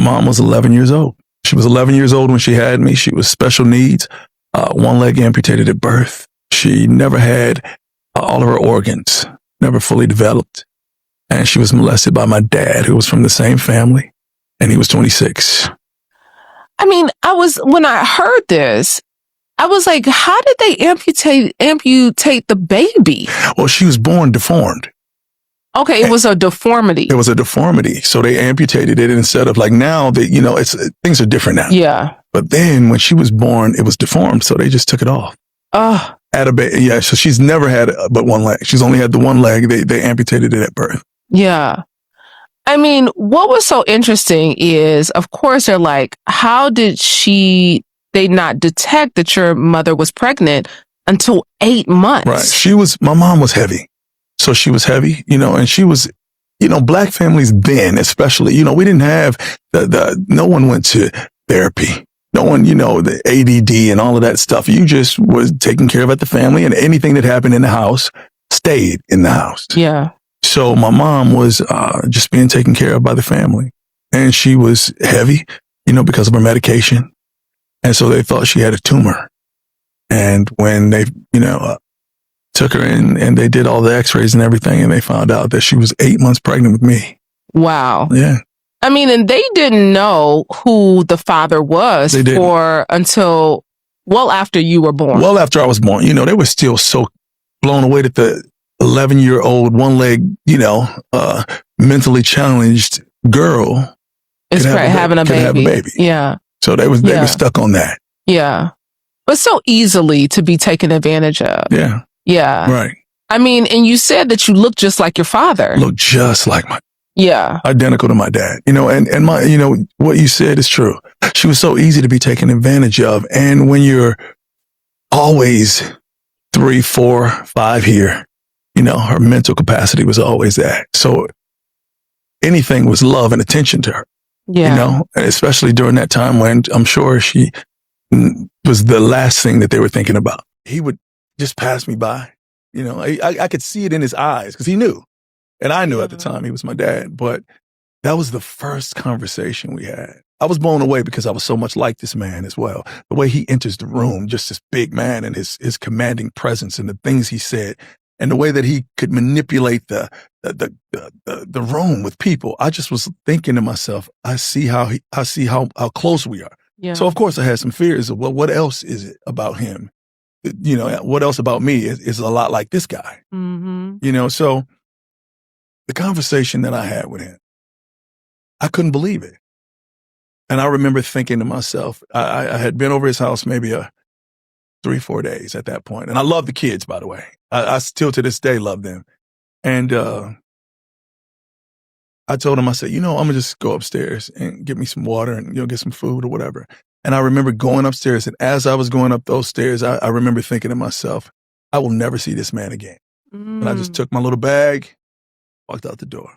mom was 11 years old. She was 11 years old when she had me. She was special needs, one leg amputated at birth. She never had all of her organs, never fully developed. And she was molested by my dad, who was from the same family, and he was 26. I mean, when I heard this, I was like, how did they amputate the baby? Well, she was born deformed. Okay, it was a deformity. It was a deformity. So they amputated it instead of like now that, things are different now. Yeah. But then when she was born, it was deformed. So they just took it off. Yeah. So she's never had but one leg. She's only had the one leg. They amputated it at birth. Yeah. I mean, what was so interesting is, of course, they're like, how did they not detect that your mother was pregnant until 8 months? Right. My mom was heavy. So she was heavy, and she was, Black families then, especially, we didn't have no one went to therapy. No one, the ADD and all of that stuff. You just was taken care of at the family, and anything that happened in the house stayed in the house. Yeah. So my mom was just being taken care of by the family, and she was heavy, because of her medication. And so they thought she had a tumor. And when they, took her in and they did all the x-rays and everything, and they found out that she was 8 months pregnant with me. Wow. Yeah. I mean, and they didn't know who the father was until well after you were born. Well after I was born. They were still so blown away that the 11-year-old, one leg, mentally challenged girl is having a baby. Yeah. So they were stuck on that. Yeah. But so easily to be taken advantage of. Yeah. Yeah. Right. I mean, and you said that you look just like your father. Look just like Yeah. Identical to my dad. And my, what you said is true. She was so easy to be taken advantage of. And when you're always 3, 4, 5 here, her mental capacity was always that. So anything was love and attention to her. Yeah. And especially during that time when I'm sure she was the last thing that they were thinking about. He would just pass me by. I could see it in his eyes because he knew. And I knew at the time he was my dad. But that was the first conversation we had. I was blown away because I was so much like this man as well. The way he enters the room, just this big man and his commanding presence and the things he said and the way that he could manipulate the room with people. I just was thinking to myself, I see how close we are. Yeah. So of course I had some fears of, well, what else is it about him? What else about me is a lot like this guy? Mm-hmm. So the conversation that I had with him, I couldn't believe it. And I remember thinking to myself, I had been over his house maybe 3, 4 days at that point. And I love the kids, by the way. I still to this day love them. And I told him, I said, I'm going to just go upstairs and get me some water and get some food or whatever. And I remember going upstairs. And as I was going up those stairs, I remember thinking to myself, I will never see this man again. And I just took my little bag, walked out the door.